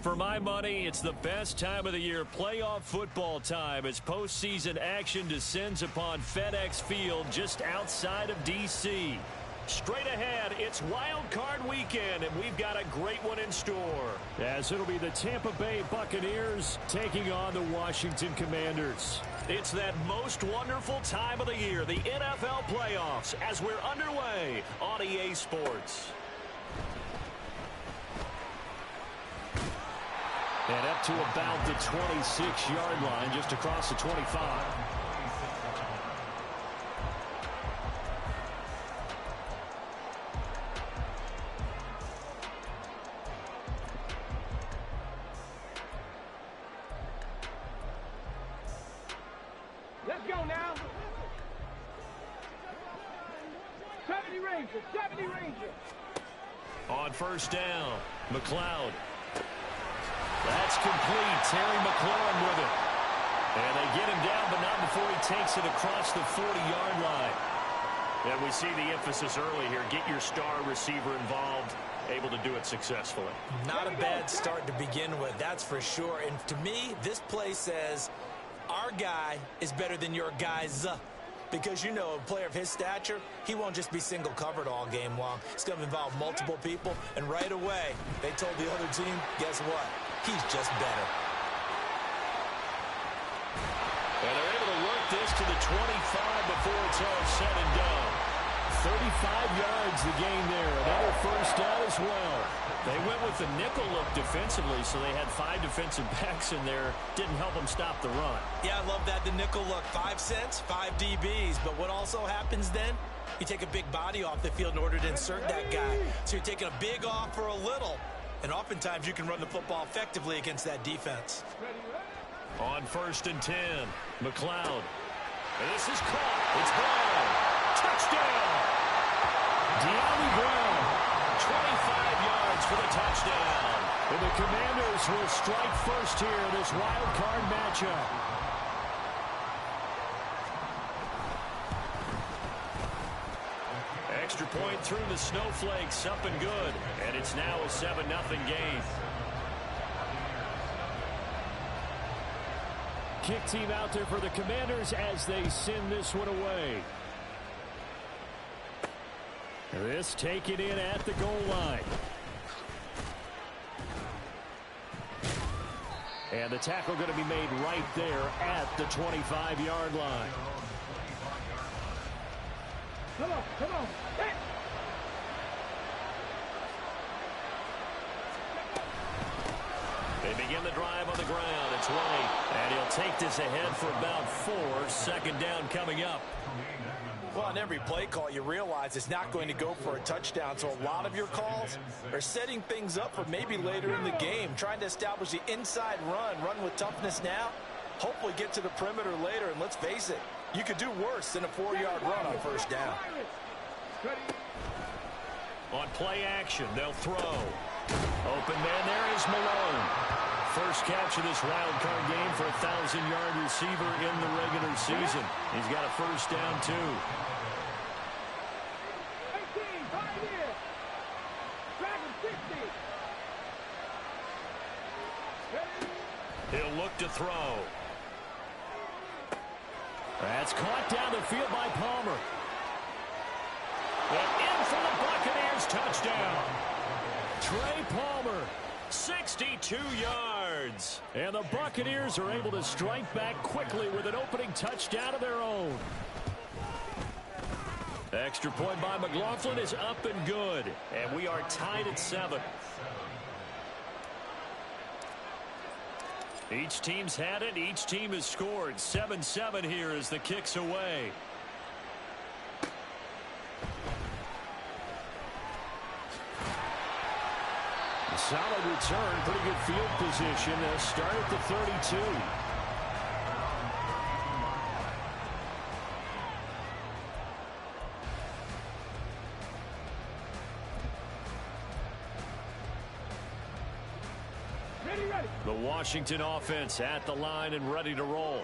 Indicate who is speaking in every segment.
Speaker 1: For my money, it's the best time of the year, playoff football time, as postseason action descends upon FedEx Field just outside of D.C. Straight ahead, it's Wild Card Weekend, and we've got a great one in store. As it'll be the Tampa Bay Buccaneers taking on the Washington Commanders. It's that most wonderful time of the year, the NFL playoffs, as we're underway on EA Sports. And up to about the 26-yard line, just across the 25.
Speaker 2: Let's go now. 70 Rangers, 70 Rangers.
Speaker 1: On first down, McLeod. That's complete. Terry McLaurin with it. And they get him down, but not before he takes it across the 40-yard line. And we see the emphasis early here. Get your star receiver involved, able to do it successfully.
Speaker 3: Not a bad start to begin with, that's for sure. And to me, this play says our guy is better than your guys. Because, you know, a player of his stature, he won't just be single covered all game long. It's going to involve multiple people. And right away, they told the other team, guess what? He's just better.
Speaker 1: And they're able to work this to the 25 before it's all said and done. 35 yards the game there. Another first down as well. They went with the nickel look defensively, so they had 5 defensive backs in there. Didn't help them stop the run.
Speaker 3: Yeah, I love that, the nickel look. 5 cents, 5 DBs. But what also happens then? You take a big body off the field in order to insert that guy. So you're taking a big off for a little. And oftentimes you can run the football effectively against that defense.
Speaker 1: On first and 10, McLeod. And this is caught. It's Brown. Touchdown. De'Ami Brown, 25 yards for the touchdown. And the Commanders will strike first here in this wild card matchup. Extra point through the snowflakes, up and good. And it's now a 7-0 game. Kick team out there for the Commanders as they send this one away. This taken in at the goal line. And the tackle going to be made right there at the 25-yard line.
Speaker 2: Come on, come on. Hey.
Speaker 1: They begin the drive on the ground. It's White. And he'll take this ahead for about 4. Second down coming up.
Speaker 3: Well, on every play call, you realize it's not going to go for a touchdown. So a lot of your calls are setting things up for maybe later in the game, trying to establish the inside run with toughness now, hopefully get to the perimeter later. And let's face it, you could do worse than a 4-yard run on first down.
Speaker 1: On play action, they'll throw. Open man there is Malone. First catch of this wild card game for a 1,000-yard receiver in the regular season. He's got a first down, too.
Speaker 2: 18, 5 here. Dragon 60.
Speaker 1: He'll look to throw. That's caught down the field by Palmer. And in for the Buccaneers, touchdown. Trey Palmer, 62 yards. And the Buccaneers are able to strike back quickly with an opening touchdown of their own. Extra point by McLaughlin is up and good. And we are tied at 7. Each team's had it. Each team has scored. 7-7 here as the kick's away. A solid return. Pretty good field position. They'll start at the 32. The Washington offense at the line and ready to roll.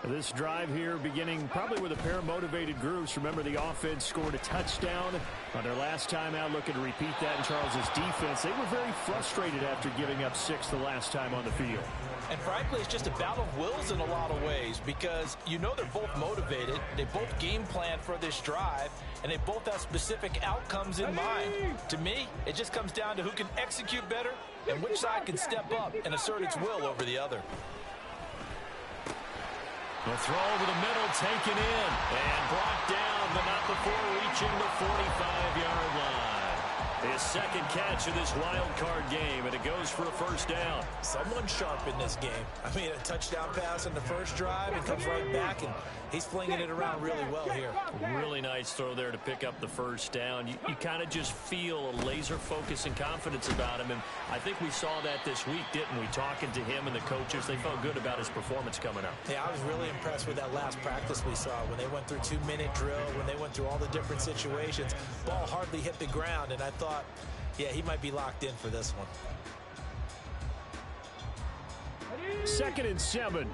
Speaker 1: This drive here beginning probably with a pair of motivated groups. Remember, the offense scored a touchdown on their last time out, looking to repeat that in Charles's defense. They were very frustrated after giving up 6 the last time on the field.
Speaker 3: And frankly, it's just a battle of wills in a lot of ways, because you know they're both motivated, they both game plan for this drive, and they both have specific outcomes in mind. To me, it just comes down to who can execute better and which side can step up and assert its will over the other.
Speaker 1: The throw over the middle, taken in, and brought down, but not before reaching the 45-yard line. His second catch of this wild card game, and it goes for a first down.
Speaker 3: Someone sharp in this game. I mean, a touchdown pass on the first drive and comes right back, and he's flinging it around really well here.
Speaker 1: Really nice throw there to pick up the first down. You kind of just feel a laser focus and confidence about him, and I think we saw that this week, didn't we? Talking to him and the coaches, they felt good about his performance coming up.
Speaker 3: Yeah, I was really impressed with that last practice we saw when they went through 2-minute drill, when they went through all the different situations. Ball hardly hit the ground, and I thought, yeah, he might be locked in for this one.
Speaker 1: 2nd and 7.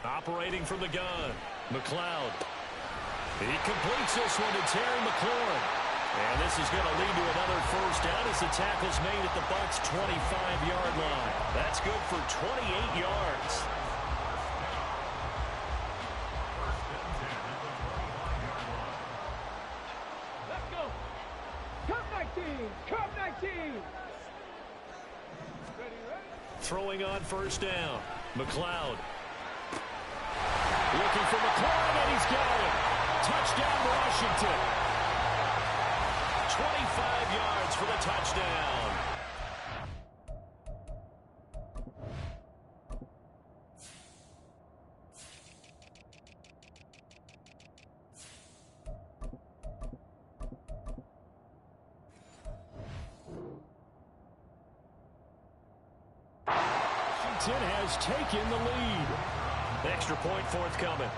Speaker 1: Operating from the gun, McLeod. He completes this one to Terry McLaurin. And this is going to lead to another first down as the tackle's made at the Bucs' 25-yard line. That's good for 28 yards.
Speaker 2: Let's go. Come 19. Come 19.
Speaker 1: Throwing on first down, McLeod. Looking for McLaurin, and he's got him. Touchdown, Washington. 25 yards for the touchdown. Washington has taken the lead. Extra point forthcoming.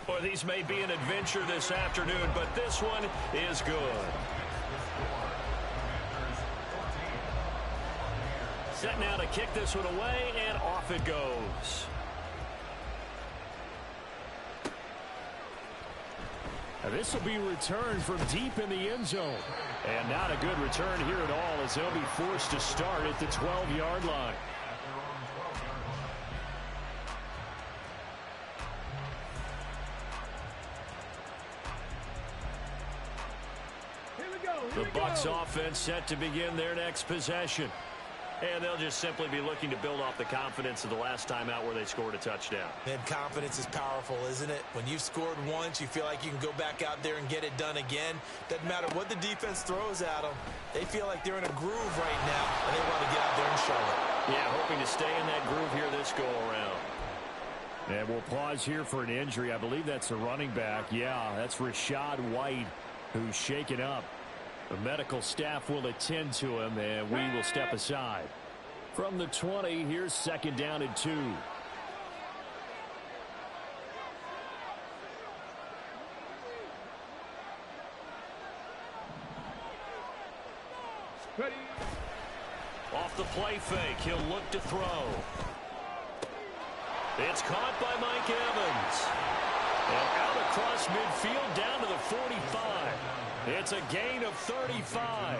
Speaker 1: Boy, these may be an adventure this afternoon, but this one is good. Set now to kick this one away, and off it goes. Now this will be returned from deep in the end zone. And not a good return here at all, as they'll be forced to start at the 12-yard line. The Bucs offense set to begin their next possession. And they'll just simply be looking to build off the confidence of the last time out where they scored a touchdown.
Speaker 3: And confidence is powerful, isn't it? When you've scored once, you feel like you can go back out there and get it done again. Doesn't matter what the defense throws at them. They feel like they're in a groove right now, and they want to get out there and show it.
Speaker 1: Yeah, hoping to stay in that groove here this go-around. And we'll pause here for an injury. I believe that's the running back. Yeah, that's Rashad White, who's shaken up. The medical staff will attend to him, and we will step aside. From the 20, here's 2nd down and 2.
Speaker 2: Ready.
Speaker 1: Off the play fake, he'll look to throw. It's caught by Mike Evans. And out across midfield down to the 45. It's a gain of 35.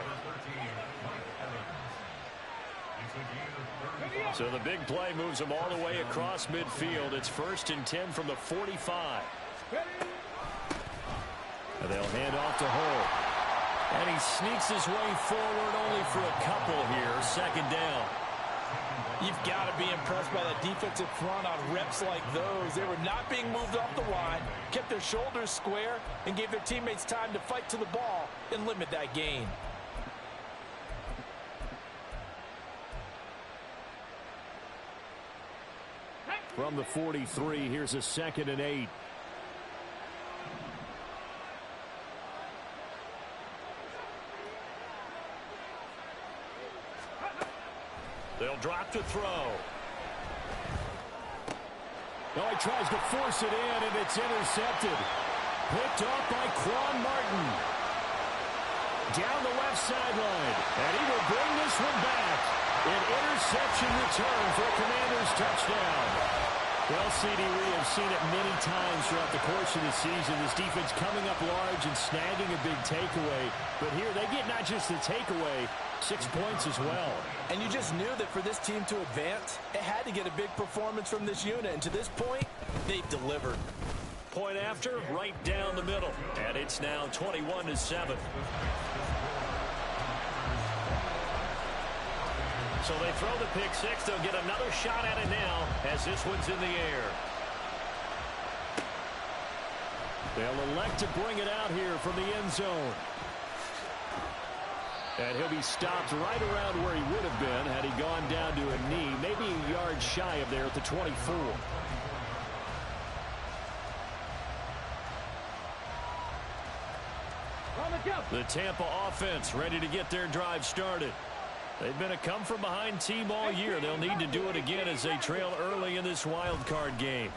Speaker 1: So the big play moves them all the way across midfield. It's 1st and 10 from the 45. And they'll hand off to Hull. And he sneaks his way forward only for a couple here. 2nd down.
Speaker 3: You've got to be impressed by that defensive front on reps like those. They were not being moved off the line, kept their shoulders square, and gave their teammates time to fight to the ball and limit that gain.
Speaker 1: From the 43, here's a 2nd and 8. They'll drop to throw. Oh, he tries to force it in, and it's intercepted. Picked off by Quan Martin. Down the left sideline. And he will bring this one back. An interception return for a Commanders touchdown. Well, CD, we have seen it many times throughout the course of the season. This defense coming up large and snagging a big takeaway. But here they get not just the takeaway, 6 points as well.
Speaker 3: And you just knew that for this team to advance, it had to get a big performance from this unit. And to this point, they've delivered.
Speaker 1: Point after, right down the middle. And it's now 21-7. So they throw the pick six. They'll get another shot at it now as this one's in the air. They'll elect to bring it out here from the end zone. And he'll be stopped right around where he would have been had he gone down to a knee, maybe a yard shy of there at the 24. The Tampa offense ready to get their drive started. They've been a come-from-behind team all year. They'll need to do it again as they trail early in this wild card game.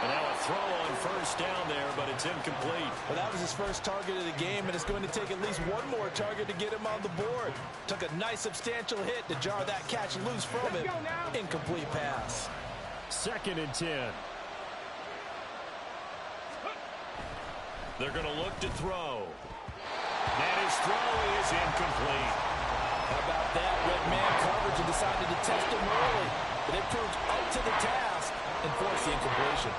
Speaker 1: And now a throw on first down there, but it's incomplete.
Speaker 3: Well, that was his first target of the game, and it's going to take at least one more target to get him on the board. Took a nice substantial hit to jar that catch loose from him. Incomplete pass.
Speaker 1: 2nd and 10. They're going to look to throw. And his throw is incomplete.
Speaker 3: How about that? Red man coverage and decided to test him early. But it proved up to the task and forced the incompletion.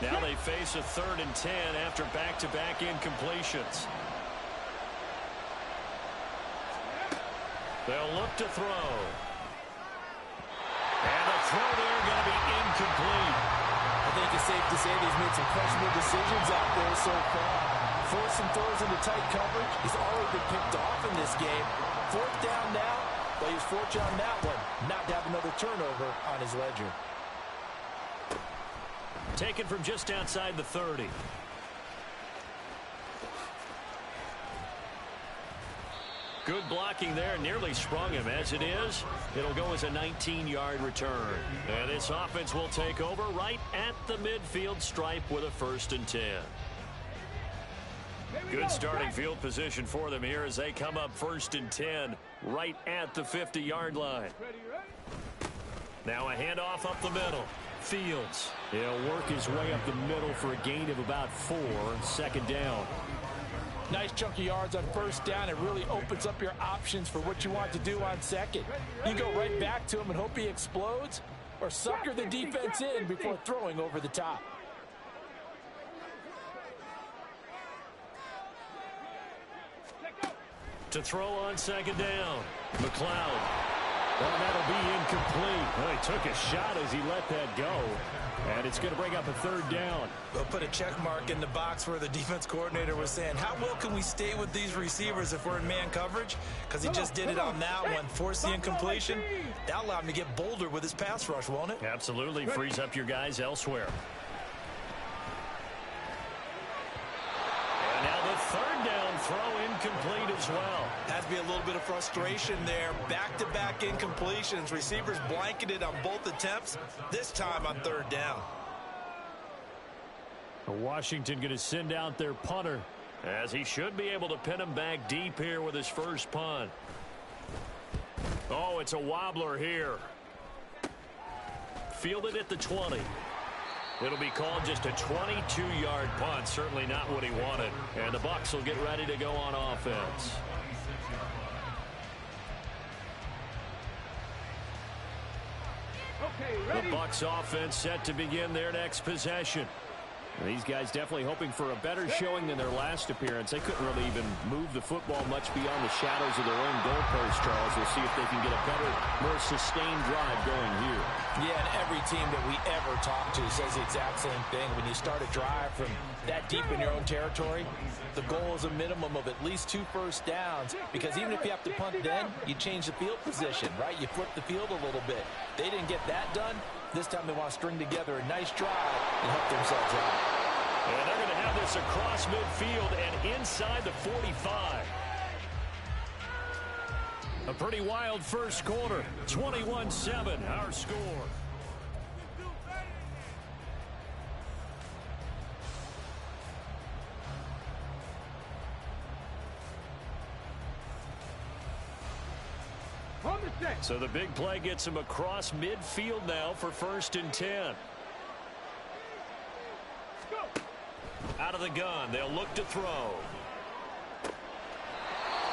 Speaker 1: Now they face a 3rd and 10 after back-to-back incompletions. They'll look to throw. And the throw there going to be incomplete.
Speaker 3: I think it's safe to say he's made some questionable decisions out there so far. Forcing throws into tight coverage. He's already been picked off in this game. 4th down now, but he was fortunate on that one not to have another turnover on his ledger.
Speaker 1: Taken from just outside the 30. Good blocking there. Nearly sprung him. As it is, it'll go as a 19-yard return. And this offense will take over right at the midfield stripe with a 1st and 10. Good starting field position for them here as they come up 1st and 10 right at the 50-yard line. Now a handoff up the middle. Fields. He'll work his way up the middle for a gain of about 4. 2nd down.
Speaker 3: Nice chunk of yards on 1st down. It really opens up your options for what you want to do on 2nd. You go right back to him and hope he explodes, or sucker the defense in before throwing over the top.
Speaker 1: To throw on 2nd down. McLeod. Well, that'll be incomplete. Well, he took a shot as he let that go. And it's going to bring up a 3rd down.
Speaker 3: We'll put a check mark in the box where the defense coordinator was saying, how well can we stay with these receivers if we're in man coverage? Because he just did it on that one. Forced the incompletion. That allowed him to get bolder with his pass rush, won't it?
Speaker 1: Absolutely. Frees up your guys elsewhere. And now the 3rd down throw incomplete as well.
Speaker 3: Has to be a little bit of frustration there. Back-to-back incompletions. Receivers blanketed on both attempts, this time on 3rd down.
Speaker 1: Washington going to send out their punter, as he should be able to pin him back deep here with his first punt. Oh, it's a wobbler here. Fielded at the 20. It'll be called just a 22-yard punt. Certainly not what he wanted. And the Bucs will get ready to go on offense. The Bucs offense set to begin their next possession. And these guys definitely hoping for a better showing than their last appearance. They couldn't really even move the football much beyond the shadows of their own goalpost, Charles. We'll see if they can get a better, more sustained drive going here.
Speaker 3: Yeah, and every team that we ever talk to says the exact same thing. When you start a drive from that deep in your own territory, the goal is a minimum of at least 2 first downs, because even if you have to punt then, you change the field position, right? You flip the field a little bit. They didn't get that done. This time they want to string together a nice drive and help themselves out.
Speaker 1: And they're going to have this across midfield and inside the 45. A pretty wild first quarter. 21-7, our score. So the big play gets him across midfield now for 1st and 10. Out of the gun, they'll look to throw.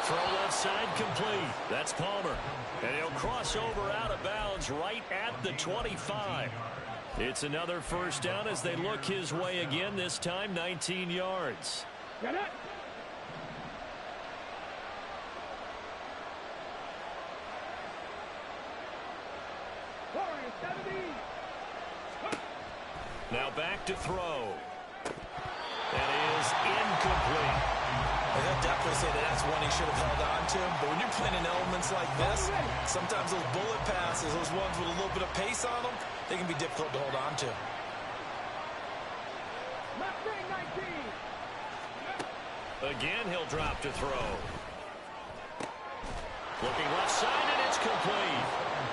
Speaker 1: Throw left side complete. That's Palmer. And he'll cross over out of bounds right at the 25. It's another first down as they look his way again, this time 19 yards.
Speaker 2: Get it.
Speaker 1: Now back to throw. That is incomplete.
Speaker 3: They'll definitely say that that's one he should have held on to. But when you're playing in elements like this, sometimes those bullet passes, those ones with a little bit of pace on them, they can be difficult to hold on to.
Speaker 1: Again, he'll drop to throw. Looking left side, and it's complete.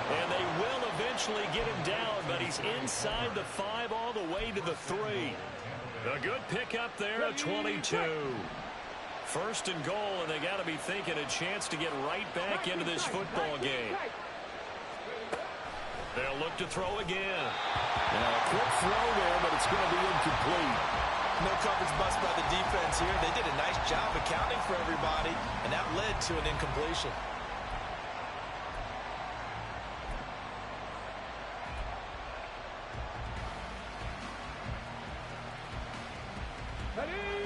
Speaker 1: And they will eventually get him down, but he's inside the 5 all the way to the 3. A good pickup there at 22. 1st and goal, and they got to be thinking a chance to get right back into this football game. They'll look to throw again.
Speaker 4: Now, a quick throw there, but it's going to be incomplete.
Speaker 3: No coverage bust by the defense here. They did a nice job accounting for everybody, and that led to an incompletion.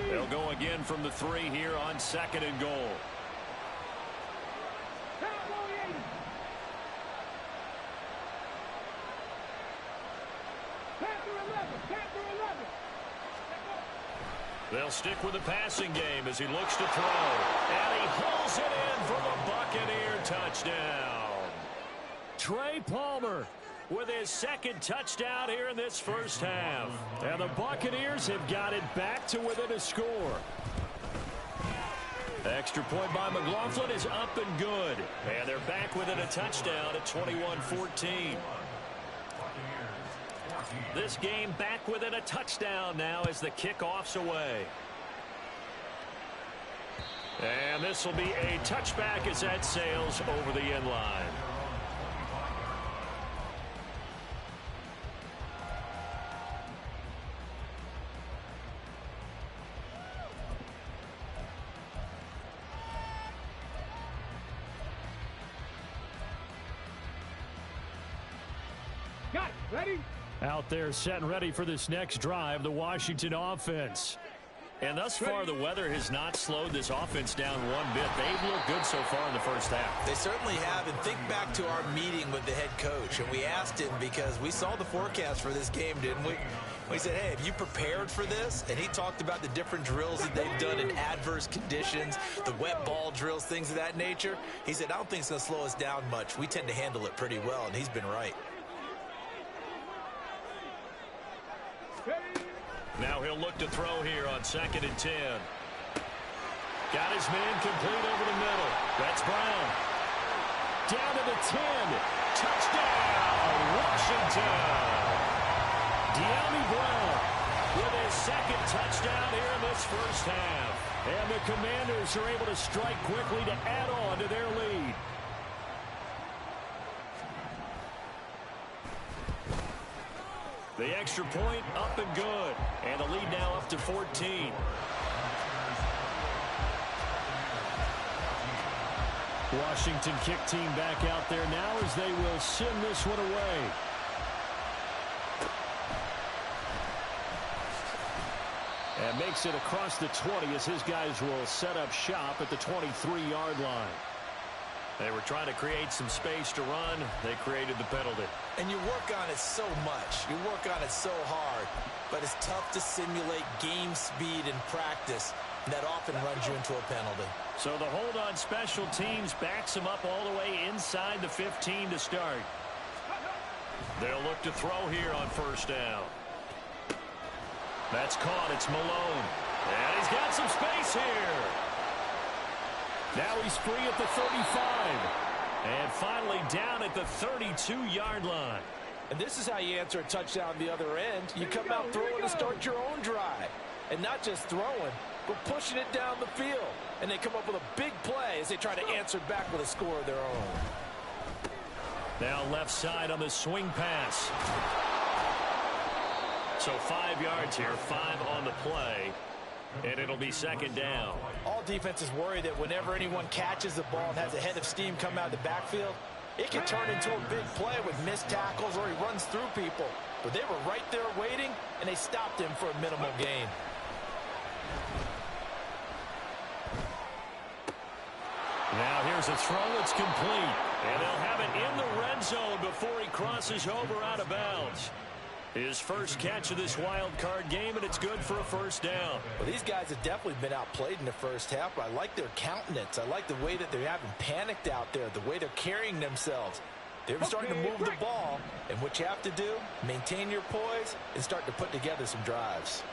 Speaker 1: They'll go again from the 3 here on 2nd and goal. They'll stick with the passing game as he looks to throw. And he hauls it in for the Buccaneer touchdown. Trey Palmer with his 2nd touchdown here in this first half. And the Buccaneers have got it back to within a score. Extra point by McLaughlin is up and good. And they're back within a touchdown at 21-14. This game back within a touchdown now as the kickoff's away. And this will be a touchback as that sails over the end line.
Speaker 2: Got it. Ready?
Speaker 1: Out there set and ready for this next drive, the Washington offense. And thus far, the weather has not slowed this offense down one bit. They've looked good so far in the first half.
Speaker 3: They certainly have. And think back to our meeting with the head coach. And we asked him because we saw the forecast for this game, didn't we? We said, hey, have you prepared for this? And he talked about the different drills that they've done in adverse conditions, the wet ball drills, things of that nature. He said, I don't think it's going to slow us down much. We tend to handle it pretty well, and he's been right.
Speaker 1: Now he'll look to throw here on 2nd and 10. Got his man complete over the middle. That's Brown. Down to the 10. Touchdown, Washington. De'Ami Brown with his 2nd touchdown here in this first half. And the Commanders are able to strike quickly to add on to their lead. The extra point up and good. And the lead now up to 14. Washington kick team back out there now as they will send this one away. And makes it across the 20 as his guys will set up shop at the 23-yard line. They were trying to create some space to run. They created the penalty.
Speaker 3: And you work on it so much. You work on it so hard. But it's tough to simulate game speed in practice. And that often runs you into a penalty.
Speaker 1: So the hold on special teams backs them up all the way inside the 15 to start. They'll look to throw here on 1st down. That's caught. It's Malone. And he's got some space here. Now he's free at the 35. And finally down at the 32-yard line.
Speaker 3: And this is how you answer a touchdown the other end. You come out throwing to start your own drive. And not just throwing, but pushing it down the field. And they come up with a big play as they try to answer back with a score of their own.
Speaker 1: Now left side on the swing pass. So 5 yards here, 5 on the play. And it'll be second down.
Speaker 3: All defenses worry that whenever anyone catches the ball and has a head of steam come out of the backfield, it can turn into a big play with missed tackles or he runs through people. But they were right there waiting, and they stopped him for a minimal gain.
Speaker 1: Now here's a throw. It's complete. And they'll have it in the red zone before he crosses over out of bounds. His first catch of this wild card game, and it's good for a first down.
Speaker 3: Well, these guys have definitely been outplayed in the first half, but I like their countenance. I like the way that they haven't panicked out there, the way they're carrying themselves. They're starting to move the ball, and what you have to do, maintain your poise and start to put together some drives.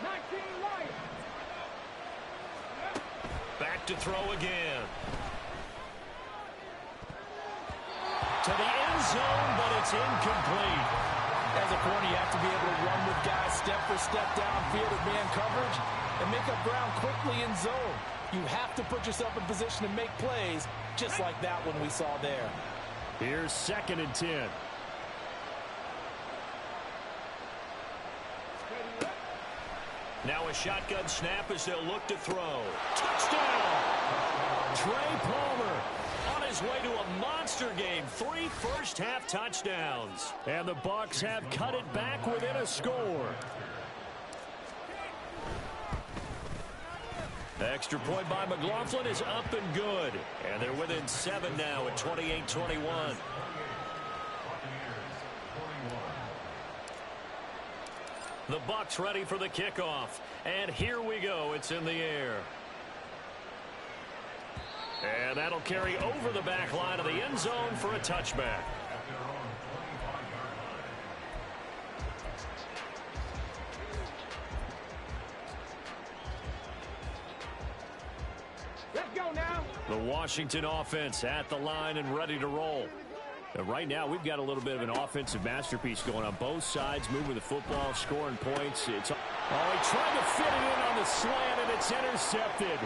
Speaker 2: 19 Lions.
Speaker 1: Back to throw again. To the end zone, but it's incomplete.
Speaker 3: As a corner, you have to be able to run with guys step for step downfield at man coverage and make up ground quickly in zone. You have to put yourself in position to make plays, just like that one we saw there.
Speaker 1: Here's 2nd and 10. Now a shotgun snap as they'll look to throw. Touchdown! Trey Palmer on his way to a monster game. 3 first-half touchdowns. And the Bucs have cut it back within a score. The extra point by McLaughlin is up and good. And they're within 7 now at 28-21. The Bucs ready for the kickoff. And here we go. It's in the air. And that'll carry over the back line of the end zone for a touchback.
Speaker 2: Let's go now.
Speaker 1: The Washington offense at the line and ready to roll. Right now, we've got a little bit of an offensive masterpiece going on both sides, moving the football, scoring points. He tried to fit it in on the slant, and it's intercepted.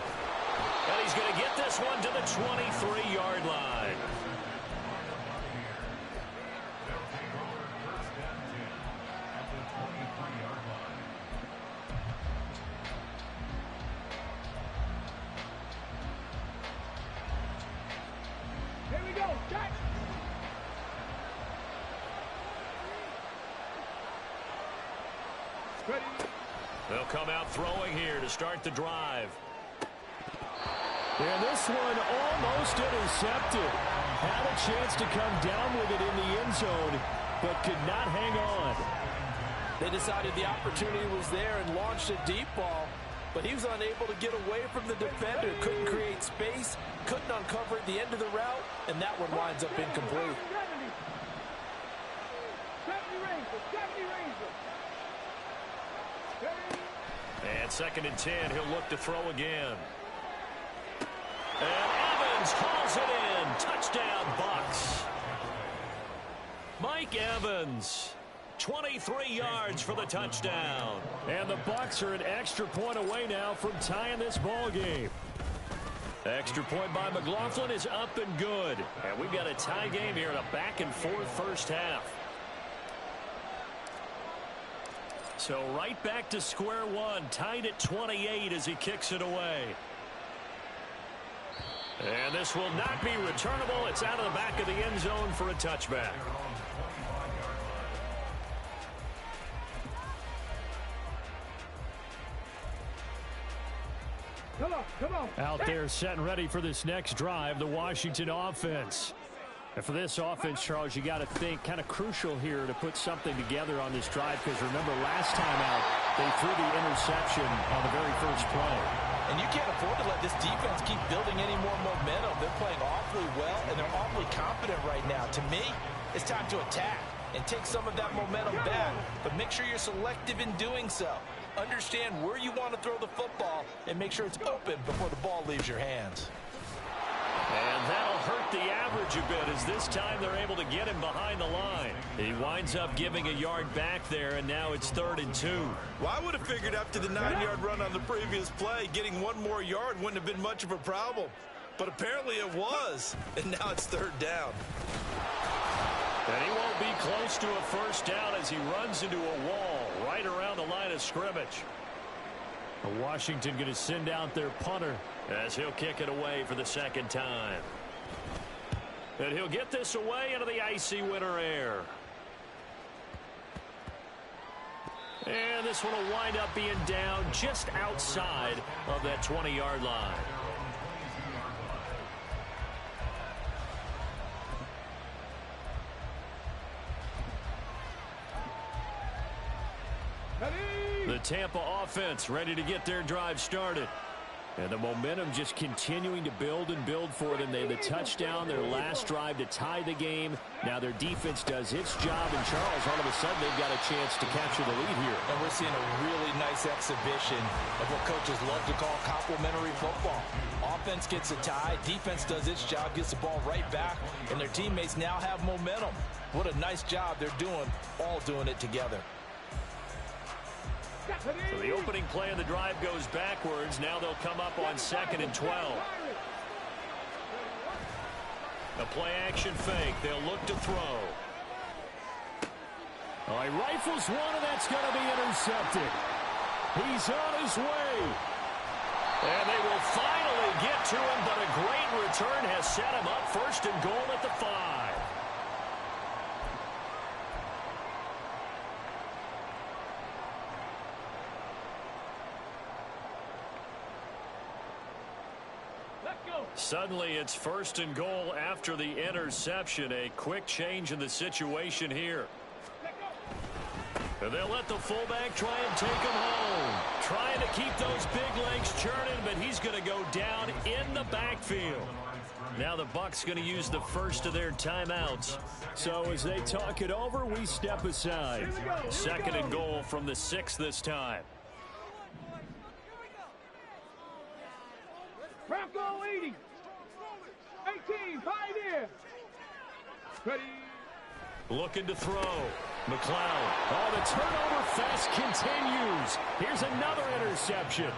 Speaker 1: And he's going to get this one to the 23-yard line.
Speaker 2: Here we go. Shot. Ready.
Speaker 1: They'll come out throwing here to start the drive. And this one almost intercepted. Had a chance to come down with it in the end zone, but could not hang on.
Speaker 3: They decided the opportunity was there and launched a deep ball, but he was unable to get away from the defender. Couldn't create space, couldn't uncover at the end of the route, and that one winds up incomplete.
Speaker 2: 70 Rangers.
Speaker 1: And 2nd and 10, he'll look to throw again. And Evans hauls it in. Touchdown, Bucs. Mike Evans, 23 yards for the touchdown. And the Bucs are an extra point away now from tying this ball game. Extra point by McLaughlin is up and good. And we've got a tie game here in a back-and-forth first half. So right back to square one, tied at 28 as he kicks it away. And this will not be returnable. It's out of the back of the end zone for a touchback.
Speaker 2: Come on.
Speaker 1: Out there set and ready for this next drive, the Washington offense. And for this offense, Charles, you got to think kind of crucial here to put something together on this drive, because remember last time out, they threw the interception on the very first play.
Speaker 3: And you can't afford to let this defense keep building any more momentum. They're playing awfully well, and they're awfully confident right now. To me, it's time to attack and take some of that momentum back, but make sure you're selective in doing so. Understand where you want to throw the football and make sure it's open before the ball leaves your hands.
Speaker 1: And that'll hurt the average a bit as this time they're able to get him behind the line. He winds up giving a yard back there, and now it's 3rd and 2.
Speaker 3: Well, I would have figured after the 9-yard run on the previous play, getting one more yard wouldn't have been much of a problem. But apparently it was, and now it's 3rd down.
Speaker 1: And he won't be close to a first down as he runs into a wall right around the line of scrimmage. Washington going to send out their punter as he'll kick it away for the 2nd time. And he'll get this away into the icy winter air. And this one will wind up being down just outside of that 20-yard line. The Tampa offense ready to get their drive started. And the momentum just continuing to build and build for them. They had the touchdown, their last drive to tie the game. Now their defense does its job. And Charles, all of a sudden, they've got a chance to capture the lead here.
Speaker 3: And we're seeing a really nice exhibition of what coaches love to call complementary football. Offense gets a tie, defense does its job, gets the ball right back, and their teammates now have momentum. What a nice job they're doing, all doing it together.
Speaker 1: So the opening play of the drive goes backwards. Now they'll come up on 2nd and 12. A play-action fake. They'll look to throw. Oh, he rifles one, and that's going to be intercepted. He's on his way. And they will finally get to him, but a great return has set him up 1st and goal at the 5. Suddenly it's 1st and goal after the interception. A quick change in the situation here. And they'll let the fullback try and take him home. Trying to keep those big legs churning, but he's going to go down in the backfield. Now the Bucs going to use the first of their timeouts. So as they talk it over, we step aside. 2nd and goal from the 6 this time.
Speaker 2: Bronco 80. 18, Pioneer. Ready.
Speaker 1: Looking to throw. McLeod. Oh, the turnover fest continues. Here's another interception.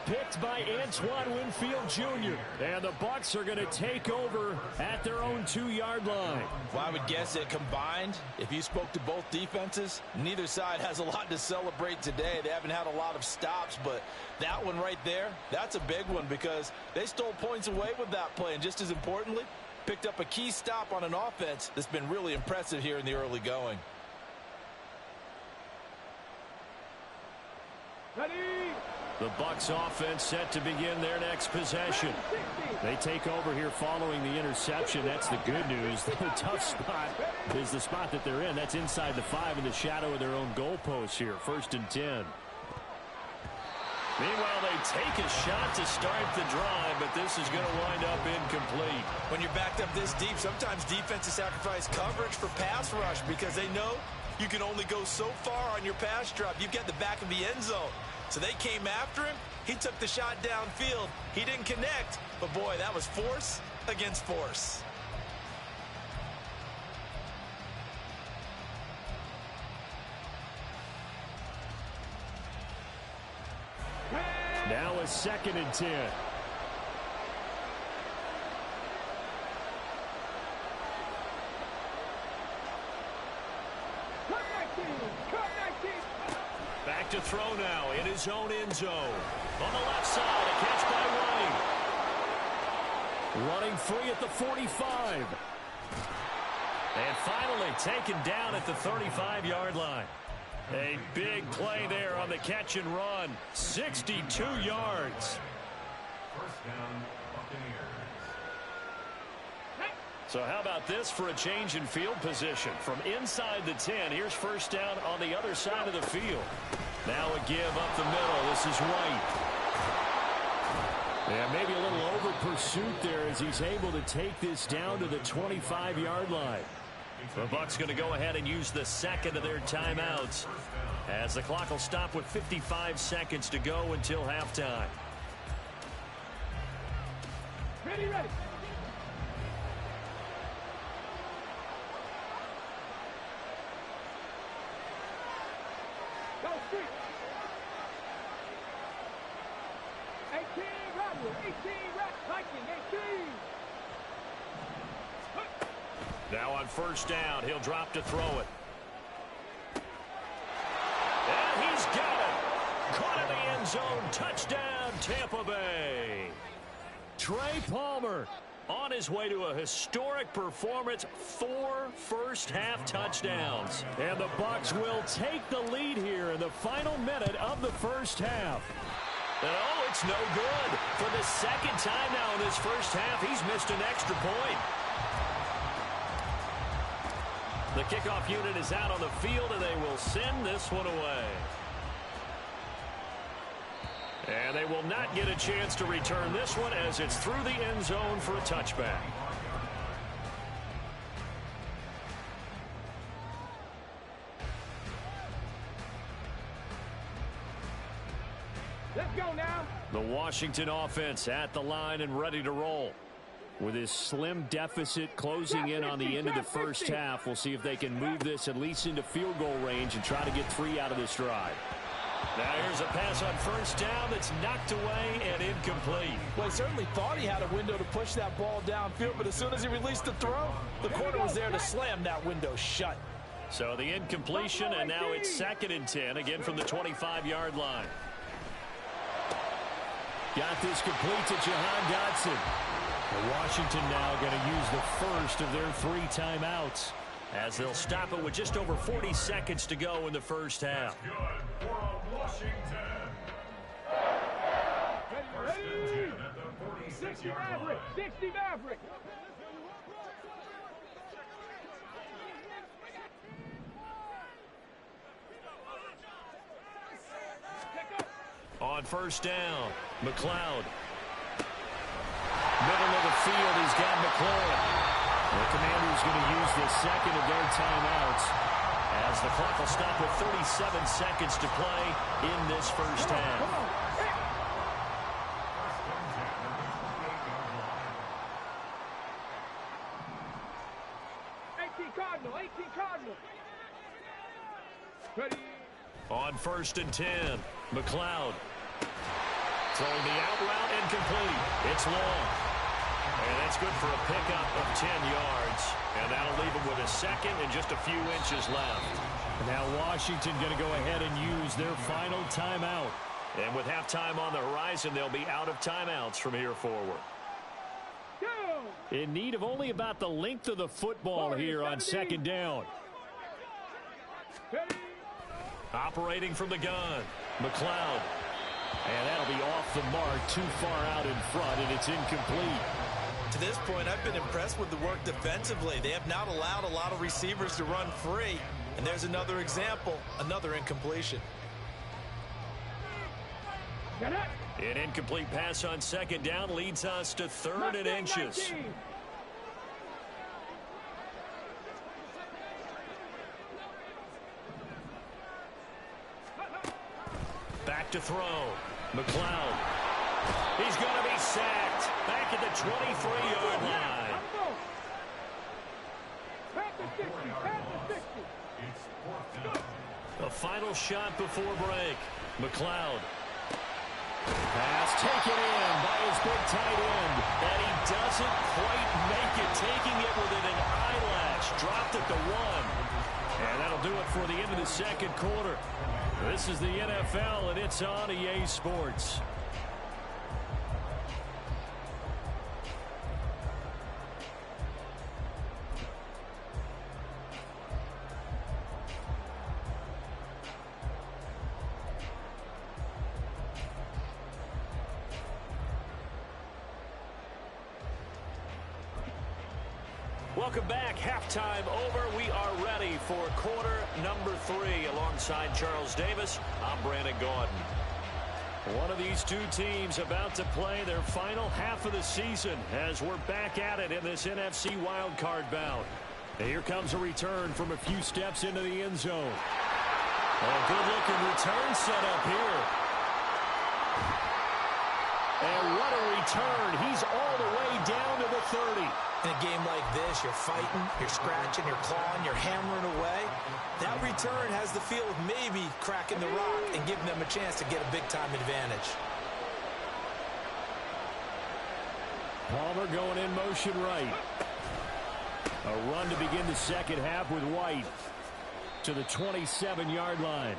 Speaker 1: Picked by Antoine Winfield Jr. And the Bucs are going to take over at their own 2-yard line.
Speaker 3: Well, I would guess that combined, if you spoke to both defenses, neither side has a lot to celebrate today. They haven't had a lot of stops, but that one right there, that's a big one because they stole points away with that play. And just as importantly, picked up a key stop on an offense that's been really impressive here in the early going.
Speaker 2: Ready.
Speaker 1: The Bucs offense set to begin their next possession. They take over here following the interception. That's the good news. The tough spot is the spot that they're in. That's inside the 5 in the shadow of their own goalpost here. 1st and 10. Meanwhile, they take a shot to start the drive, but this is going to wind up incomplete.
Speaker 3: When you're backed up this deep, sometimes defenses sacrifice coverage for pass rush because they know you can only go so far on your pass drop. You've got the back of the end zone. So they came after him. He took the shot downfield. He didn't connect. But, boy, that was force against force.
Speaker 1: Now a 2nd and 10. Back to throw now in his own end zone. On the left side, a catch by White. Running free at the 45. And finally taken down at the 35-yard line. A big play there on the catch and run. 62 yards. So how about this for a change in field position? From inside the 10, here's 1st down on the other side of the field. Now a give up the middle. This is White. And maybe a little over pursuit there as he's able to take this down to the 25-yard line. The Bucs going to go ahead and use the second of their timeouts, as the clock will stop with 55 seconds to go until halftime.
Speaker 2: Ready, ready. Go street. 18 Rodwood, 18 Viking, 18.
Speaker 1: Now on first down, he'll drop to throw it. And he's got it. Caught in the end zone. Touchdown, Tampa Bay. Trey Palmer on his way to a historic performance, 4 first-half touchdowns. And the Bucs will take the lead here in the final minute of the first half. And oh, it's no good. For the second time now in this first half, he's missed an extra point. The kickoff unit is out on the field, and they will send this one away. And they will not get a chance to return this one, as it's through the end zone for a touchback.
Speaker 2: Let's go now.
Speaker 1: The Washington offense at the line and ready to roll. With his slim deficit closing in on the end of the first half, we'll see if they can move this at least into field goal range and try to get 3 out of this drive. Now here's a pass on first down that's knocked away and incomplete.
Speaker 3: Well, he certainly thought he had a window to push that ball downfield, but as soon as he released the throw, the corner was there to slam that window shut.
Speaker 1: So the incompletion, and now it's 2nd and 10, again from the 25-yard line. Got this complete to Jahan Dotson. Washington now going to use the first of their 3 timeouts, as they'll stop it with just over 40 seconds to go in the first half.
Speaker 2: Ready. 60 Maverick, 60 Maverick.
Speaker 1: On first down, McLeod. Middle of the field, he's got McLaurin. The Commanders going to use the second of their timeouts, as the clock will stop with 37 seconds to play in this first half.
Speaker 2: 18 Cardinal. Ready.
Speaker 1: On 1st and 10, McLeod. Throwing the out route incomplete. It's long. And that's good for a pickup of 10 yards. And that'll leave him with a second and just a few inches left. Now Washington going to go ahead and use their final timeout. And with halftime on the horizon, they'll be out of timeouts from here forward. In need of only about the length of the football here on 2nd down. Operating from the gun, McLeod. And that'll be off the mark, too far out in front, and it's incomplete.
Speaker 3: To this point, I've been impressed with the work defensively. They have not allowed a lot of receivers to run free. And there's another example, another incompletion.
Speaker 1: An incomplete pass on 2nd down leads us to 3rd and inches. Back to throw. McLeod. He's going to be sacked. Back at the 23-yard line. The final shot before break. McLeod. Pass taken in by his big tight end. And he doesn't quite make it, taking it within an eyelash. Dropped at the 1. And that'll do it for the end of the 2nd quarter. This is the NFL, and it's on EA Sports. Welcome back. Halftime over. We are ready for quarter number 3. Alongside Charles Davis, I'm Brandon Gaudin. One of these two teams about to play their final half of the season as we're back at it in this NFC wildcard bout. Here comes a return from a few steps into the end zone. A good-looking return set up here. And what a return. He's all the way down to the 30.
Speaker 3: In a game like this, you're fighting, you're scratching, you're clawing, you're hammering away. That return has the feel of maybe cracking the rock and giving them a chance to get a big-time advantage.
Speaker 1: Palmer going in motion right. A run to begin the second half with White to the 27-yard line.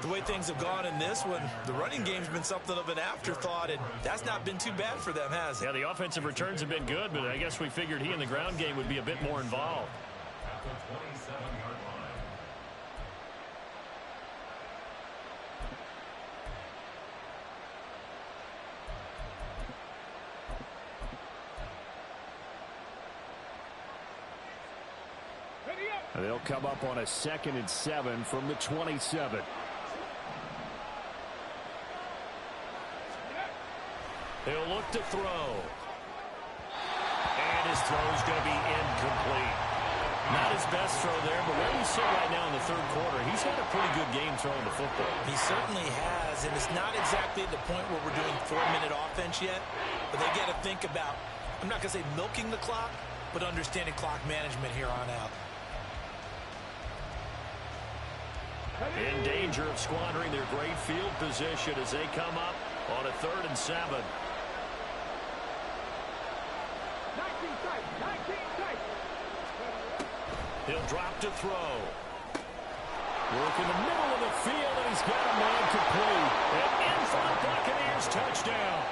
Speaker 3: The way things have gone in this one, the running game's been something of an afterthought, and that's not been too bad for them, has it?
Speaker 1: Yeah, the offensive returns have been good, but I guess we figured he in the ground game would be a bit more involved. And they'll come up on a 2nd and 7 from the 27. He'll look to throw. And his throw's going to be incomplete. Not his best throw there, but where we sit right now in the third quarter, he's had a pretty good game throwing the football.
Speaker 3: He certainly has, and it's not exactly at the point where we're doing 4-minute offense yet, but they got to think about, I'm not going to say milking the clock, but understanding clock management here on out.
Speaker 1: In danger of squandering their great field position as they come up on a 3rd and 7.
Speaker 2: 19 tight.
Speaker 1: He'll drop to throw. Work in the middle of the field, and he's got a man complete. An in-front Buccaneers touchdown.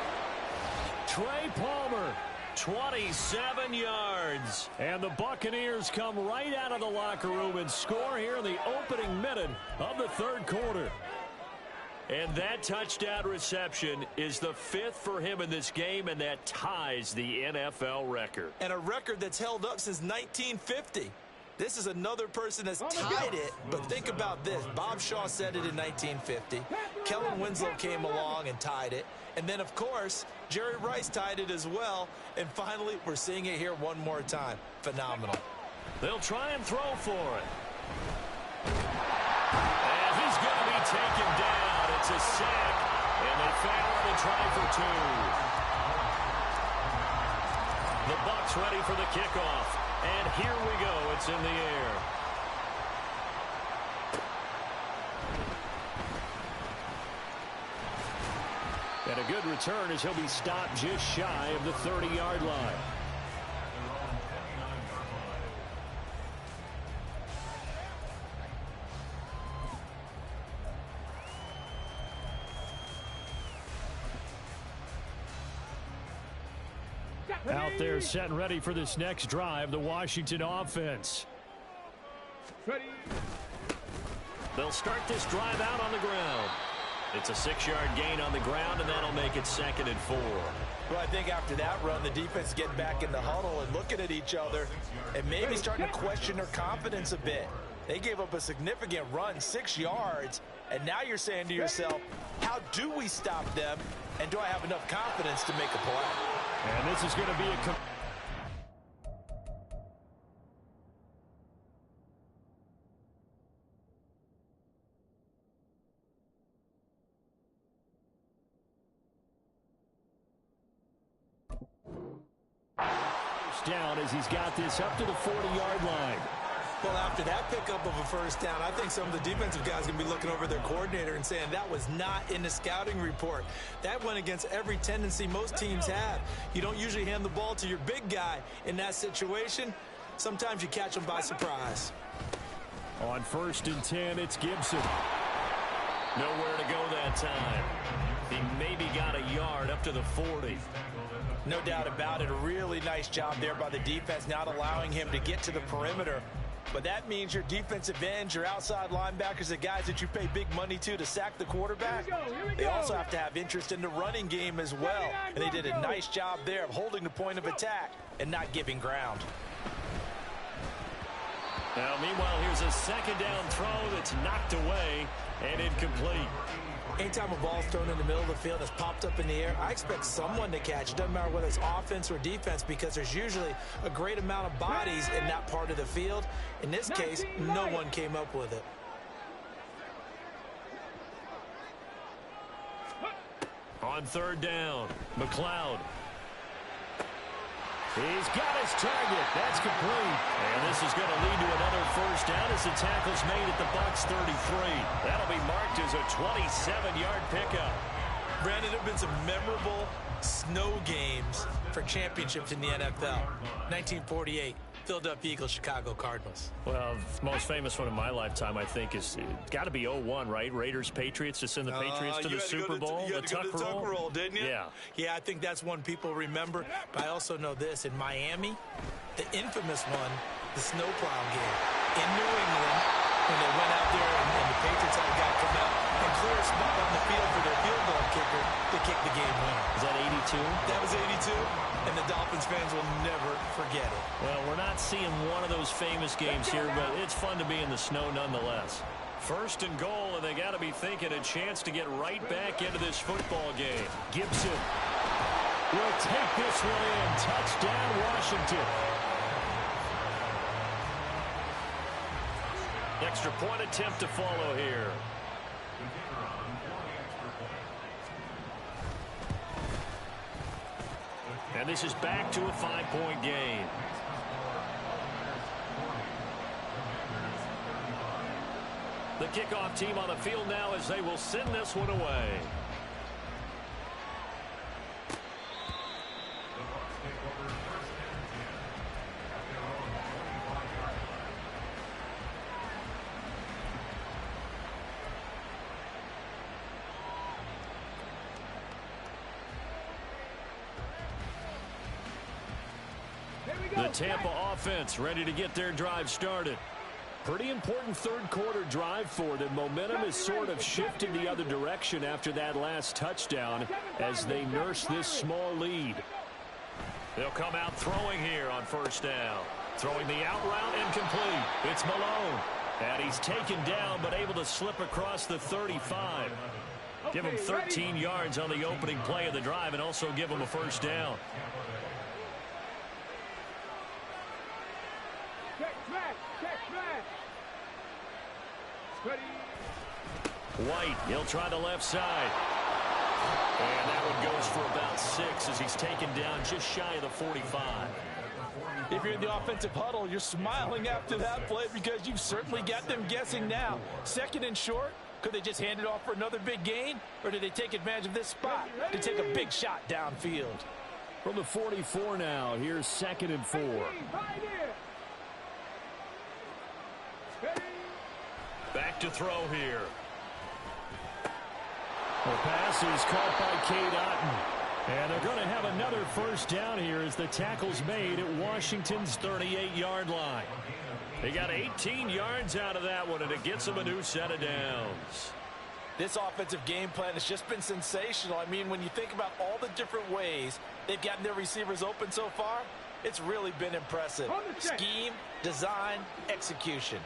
Speaker 1: Trey Palmer, 27 yards. And the Buccaneers come right out of the locker room and score here in the opening minute of the third quarter. And that touchdown reception is the 5th for him in this game, and that ties the NFL record.
Speaker 3: And a record that's held up since 1950. This is another person that's tied it, but think about this. Bob Shaw said it in 1950. Kellen Winslow came along and tied it. And then, of course, Jerry Rice tied it as well. And finally, we're seeing it here one more time. Phenomenal.
Speaker 1: They'll try and throw for it. And he's going to be taken down. It's a sack, and they foul and try for 2. The Bucs ready for the kickoff. And here we go. It's in the air. And a good return as he'll be stopped just shy of the 30-yard line. Out there set and ready for this next drive, the Washington offense.
Speaker 2: Ready.
Speaker 1: They'll start this drive out on the ground. It's a 6-yard gain on the ground, and that'll make it 2nd and 4.
Speaker 3: Well, I think after that run, the defense getting back in the huddle and looking at each other and maybe starting to question their confidence a bit. They gave up a significant run, 6 yards, and now you're saying to yourself, how do we stop them, and do I have enough confidence to make a play?
Speaker 1: And this is going to be a... down as he's got this up to the 40-yard line.
Speaker 3: Well, after that pickup of a first down, I think some of the defensive guys are going to be looking over their coordinator and saying that was not in the scouting report. That went against every tendency most teams have. You don't usually hand the ball to your big guy in that situation. Sometimes you catch them by surprise.
Speaker 1: On 1st and 10, it's Gibson. Nowhere to go that time. He maybe got a yard up to the 40.
Speaker 3: No doubt about it. A really nice job there by the defense, not allowing him to get to the perimeter. But that means your defensive ends, your outside linebackers, the guys that you pay big money to sack the quarterback, they also have to have interest in the running game as well. And they did a nice job there of holding the point of attack and not giving ground.
Speaker 1: Now, meanwhile, here's a 2nd down throw that's knocked away and incomplete.
Speaker 3: Anytime a ball's thrown in the middle of the field that's popped up in the air, I expect someone to catch it. Doesn't matter whether it's offense or defense, because there's usually a great amount of bodies in that part of the field. In this case, no one came up with it.
Speaker 1: On third down, McLeod. He's got his target. That's complete. And this is going to lead to another first down as the tackle's made at the Bucs 33. That'll be marked as a 27-yard pickup.
Speaker 3: Brandon, there have been some memorable snow games for championships in the NFL. 1948, Philadelphia Eagles, Chicago Cardinals.
Speaker 1: Well, the most famous one in my lifetime, I think, is got to be 01, right? Raiders, Patriots to send the Patriots to the Super Bowl.
Speaker 3: You had to go to the tuck roll, didn't you?
Speaker 1: Yeah.
Speaker 3: Yeah, I think that's one people remember. But I also know this. In Miami, the infamous one, the snowplow game. In New England, when they went out there and the Patriots had a guy come out and clear a spot on the field for their field goal kicker to kick the game winner.
Speaker 1: Is that 82?
Speaker 3: That was 82, and the Dolphins fans will never forget it.
Speaker 1: Well, we're not seeing one of those famous games here, but it's fun to be in the snow nonetheless. First and goal, and they got to be thinking a chance to get right back into this football game. Gibson will take this one in. Touchdown, Washington. Extra point attempt to follow here. And this is back to a 5-point game. The kickoff team on the field now as they will send this one away. The Tampa offense ready to get their drive started. Pretty important third quarter drive for them. Momentum has sort of shifted the other direction after that last touchdown as they nurse this small lead. They'll come out throwing here on first down. Throwing the out route incomplete. It's Malone. And he's taken down but able to slip across the 35. Give him 13 yards on the opening play of the drive and also give him a first down. White, he'll try the left side. And that one goes for about 6 as he's taken down just shy of the 45.
Speaker 5: If you're in the offensive huddle, you're smiling after that play because you've certainly got them guessing now. Second and short, could they just hand it off for another big gain? Or did they take advantage of this spot to take a big shot downfield?
Speaker 1: From the 44 now, here's 2nd and 4. Back to throw here. The pass is caught by Cade Otton. And they're going to have another first down here as the tackle's made at Washington's 38-yard line. They got 18 yards out of that one, and it gets them a new set of downs.
Speaker 5: This offensive game plan has just been sensational. I mean, when you think about all the different ways they've gotten their receivers open so far, it's really been impressive. Scheme, design, execution.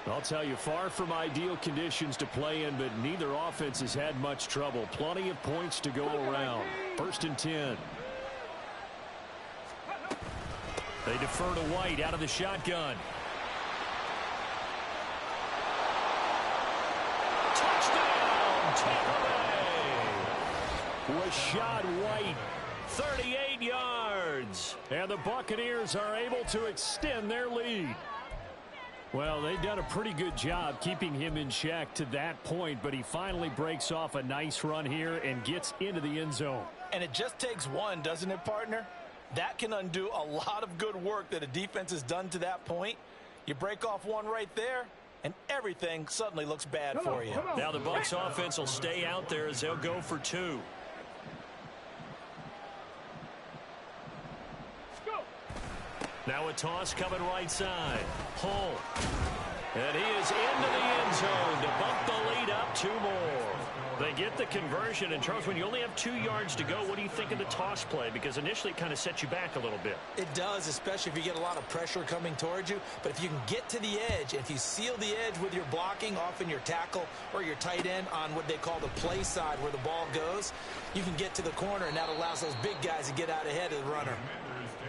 Speaker 1: I'll tell you, far from ideal conditions to play in, but neither offense has had much trouble. Plenty of points to go around. 1st and 10. They defer to White out of the shotgun. Touchdown, Tampa Bay! Rashad White, 38 yards. And the Buccaneers are able to extend their lead. Well, they've done a pretty good job keeping him in check to that point, but he finally breaks off a nice run here and gets into the end zone.
Speaker 5: And it just takes one, doesn't it, partner? That can undo a lot of good work that a defense has done to that point. You break off one right there, and everything suddenly looks bad for you.
Speaker 1: Now the Bucs offense will stay out there as they'll go for 2. Now a toss coming right side. Hull. And he is into the end zone to bump the lead up 2 more. They get the conversion. And, Charles, when you only have 2 yards to go, what do you think of the toss play? Because initially it kind of sets you back a little bit.
Speaker 3: It does, especially if you get a lot of pressure coming towards you. But if you can get to the edge, if you seal the edge with your blocking, often your tackle or your tight end on what they call the play side where the ball goes, you can get to the corner, and that allows those big guys to get out ahead of the runner.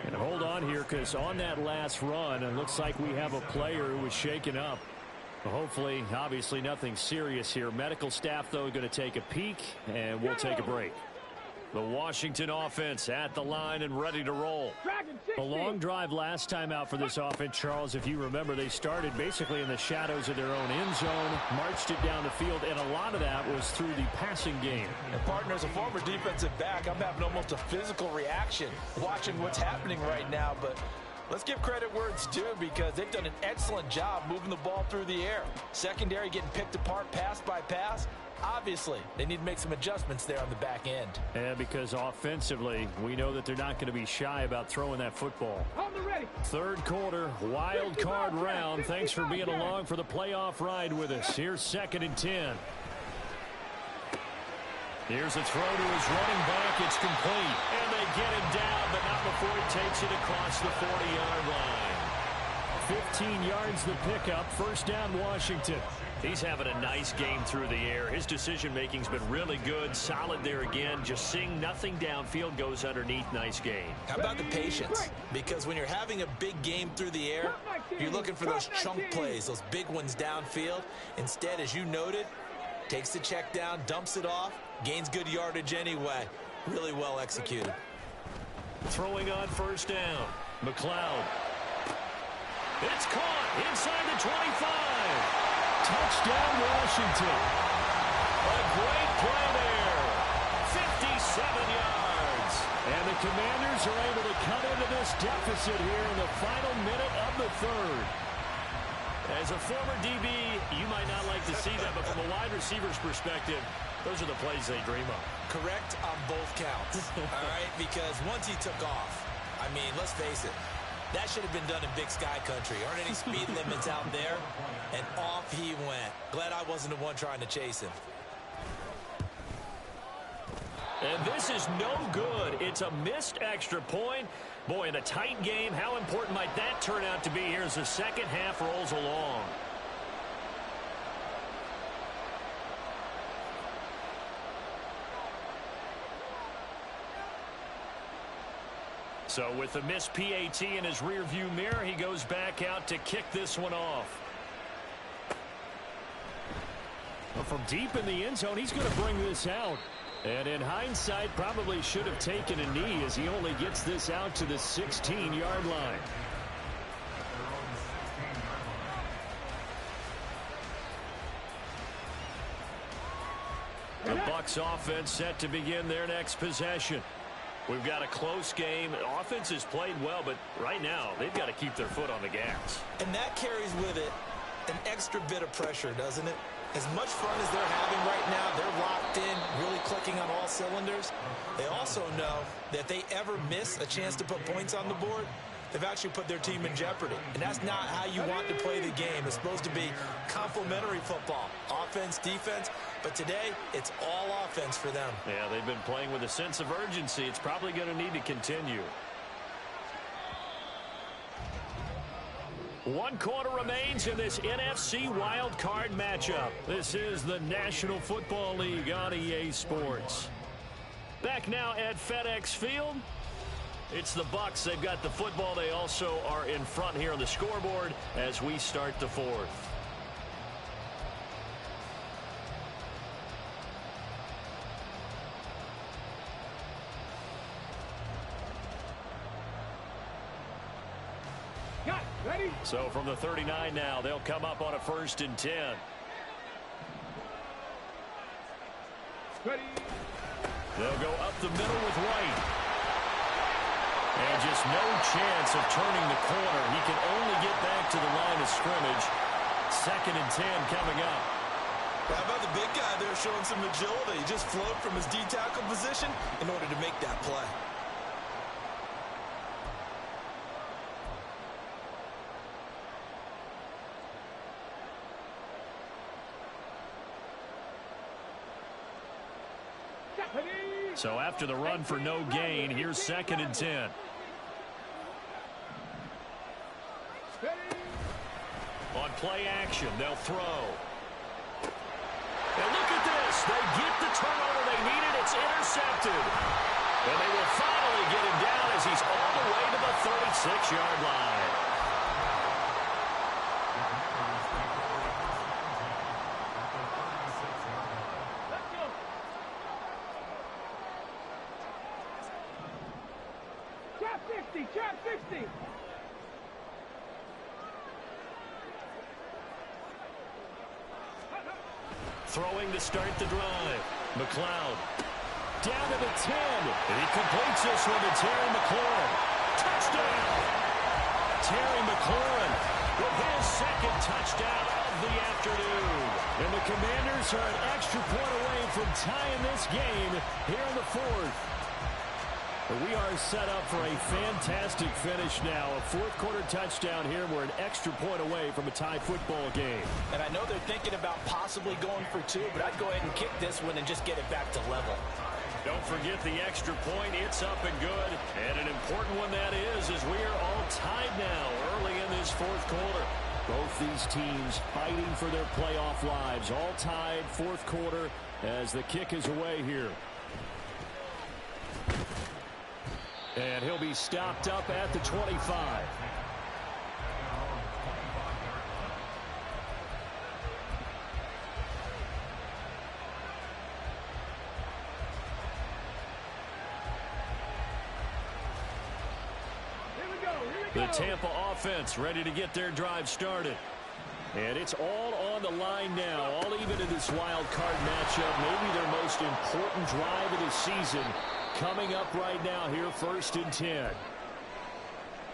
Speaker 1: And hold on here, because on that last run, it looks like we have a player who was shaken up. Hopefully, obviously nothing serious here. Medical staff, though, going to take a peek, and we'll take a break. The Washington offense at the line and ready to roll. A long drive last time out for this offense, Charles. If you remember, they started basically in the shadows of their own end zone, marched it down the field, and a lot of that was through the passing game.
Speaker 5: And, partner, as a former defensive back, I'm having almost a physical reaction watching what's happening right now, but let's give credit where it's due, because they've done an excellent job moving the ball through the air. Secondary getting picked apart pass by pass. Obviously, they need to make some adjustments there on the back end.
Speaker 1: And because offensively, we know that they're not going to be shy about throwing that football. Third quarter, wild card round. Thanks for being along for the playoff ride with us. Here's 2nd and 10. Here's a throw to his running back. It's complete. And they get him down, but not before he takes it across the 40-yard line. 15 yards the pickup. First down, Washington. He's having a nice game through the air. His decision-making's been really good. Solid there again. Just seeing nothing downfield, goes underneath. Nice game.
Speaker 3: How about the patience? Because when you're having a big game through the air, you're looking for those chunk plays, those big ones downfield. Instead, as you noted, takes the check down, dumps it off, gains good yardage anyway. Really well executed.
Speaker 1: Throwing on first down. McLeod. It's caught inside the 25. Touchdown, Washington. A great play there. 57 yards. And the Commanders are able to cut into this deficit here in the final minute of the third. As a former DB, you might not like to see that, but from a wide receiver's perspective, those are the plays they dream of.
Speaker 3: Correct on both counts. All right, because once he took off, I mean, let's face it, that should have been done in Big Sky Country. Aren't any speed limits out there? And off he went. Glad I wasn't the one trying to chase him.
Speaker 1: And this is no good. It's a missed extra point. Boy, in a tight game, how important might that turn out to be here as the second half rolls along? So with the missed PAT in his rearview mirror, he goes back out to kick this one off. Well, from deep in the end zone, he's going to bring this out. And in hindsight, probably should have taken a knee as he only gets this out to the 16-yard line. The Bucs offense set to begin their next possession. We've got a close game. Offense has played well, but right now they've got to keep their foot on the gas.
Speaker 3: And that carries with it an extra bit of pressure, doesn't it? As much fun as they're having right now, they're locked in, really clicking on all cylinders. They also know that if they ever miss a chance to put points on the board, they've actually put their team in jeopardy. And that's not how you want to play the game. It's supposed to be complementary football, offense, defense. But today, it's all offense for them.
Speaker 1: Yeah, they've been playing with a sense of urgency. It's probably going to need to continue. 1 quarter remains in this NFC wild card matchup. This is the National Football League on EA Sports. Back now at FedEx Field. It's the Bucs. They've got the football. They also are in front here on the scoreboard as we start the fourth.
Speaker 2: Ready?
Speaker 1: So from the 39 now, they'll come up on a 1st and 10.
Speaker 2: Ready?
Speaker 1: They'll go up the middle with White. And just no chance of turning the corner. He can only get back to the line of scrimmage. 2nd and 10 coming up.
Speaker 3: How about the big guy there showing some agility? He just flowed from his D-tackle position in order to make that play.
Speaker 1: So after the run for no gain, here's 2nd and 10. On play action, they'll throw. And look at this. They get the turnover they needed. It's intercepted. And they will finally get him down as he's all the way to the 36-yard line.
Speaker 2: Trap 60, trap 60.
Speaker 1: Throwing to start the drive. McLeod down to the 10. And he completes this one to Terry McLaurin. Touchdown! Terry McLaurin with his 2nd touchdown of the afternoon. And the Commanders are an extra point away from tying this game here in the 4th. But we are set up for a fantastic finish now. A 4th-quarter touchdown here. We're an extra point away from a tie football game.
Speaker 5: And I know they're thinking about possibly going for 2, but I'd go ahead and kick this one and just get it back to level.
Speaker 1: Don't forget the extra point. It's up and good. And an important one that is, as we are all tied now early in this 4th quarter. Both these teams fighting for their playoff lives. All tied, 4th quarter, as the kick is away here. And he'll be stopped up at the 25. The Tampa offense ready to get their drive started. And it's all on the line now, all even in this wild card matchup. Maybe their most important drive of the season coming up right now here, 1st and 10.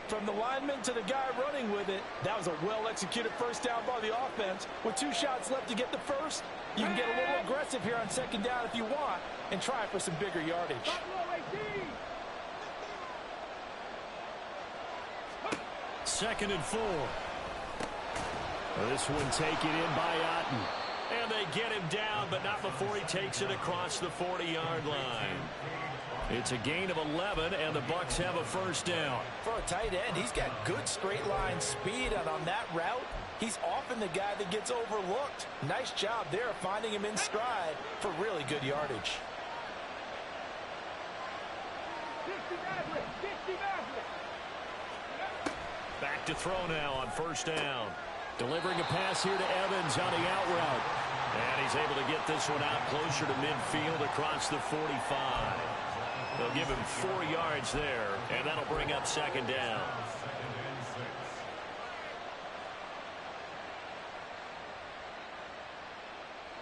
Speaker 5: From the lineman to the guy running with it, that was a well-executed first down by the offense. With 2 shots left to get the first, you can get a little aggressive here on 2nd down if you want and try for some bigger yardage.
Speaker 1: 2nd and 4. This one taken in by Otten. And they get him down, but not before he takes it across the 40-yard line. It's a gain of 11, and the Bucs have a first down.
Speaker 5: For a tight end, he's got good straight line speed, and on that route, he's often the guy that gets overlooked. Nice job there finding him in stride for really good yardage.
Speaker 1: Back to throw now on first down. Delivering a pass here to Evans on the out route. And he's able to get this one out closer to midfield across the 45. They'll give him 4 yards there, and that'll bring up 2nd down.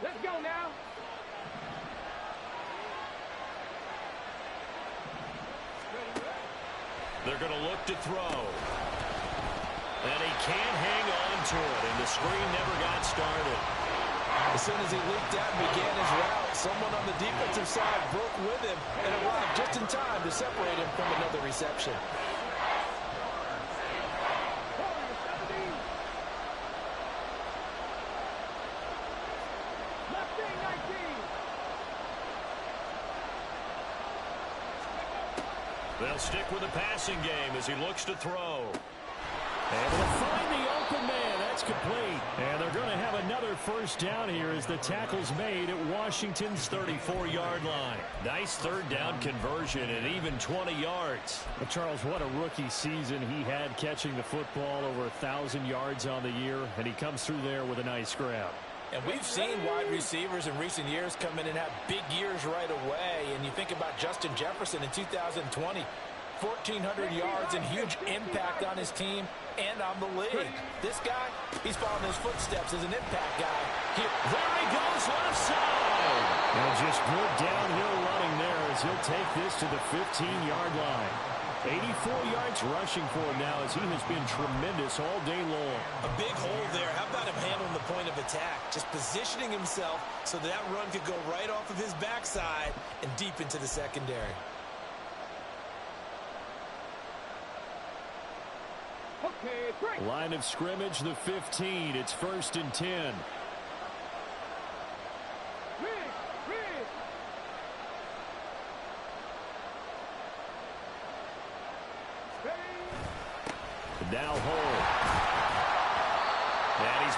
Speaker 2: Let's go now.
Speaker 1: They're going to look to throw. And he can't hang on to it, and the screen never got started.
Speaker 5: As soon as he leaked out and began his route, someone on the defensive side broke with him and arrived just in time to separate him from another reception.
Speaker 1: They'll stick with the passing game as he looks to throw. Able to find the open man. That's complete. And they're going to have another first down here as the tackle's made at Washington's 34-yard line. Nice 3rd down conversion and even 20 yards.
Speaker 4: Well, Charles, what a rookie season he had catching the football, over 1,000 yards on the year, and he comes through there with a nice grab.
Speaker 5: And we've seen wide receivers in recent years come in and have big years right away. And you think about Justin Jefferson in 2020. 1,400 yards and huge impact on his team and on the league. This guy, he's following his footsteps as an impact guy.
Speaker 1: There he goes, left side.
Speaker 4: And just good downhill running there as he'll take this to the 15-yard line. 84 yards rushing for him now as he has been tremendous all day long.
Speaker 3: A big hole there. How about him handling the point of attack? Just positioning himself so that run could go right off of his backside and deep into the secondary.
Speaker 2: Okay,
Speaker 4: line of scrimmage, the 15. It's 1st and 10.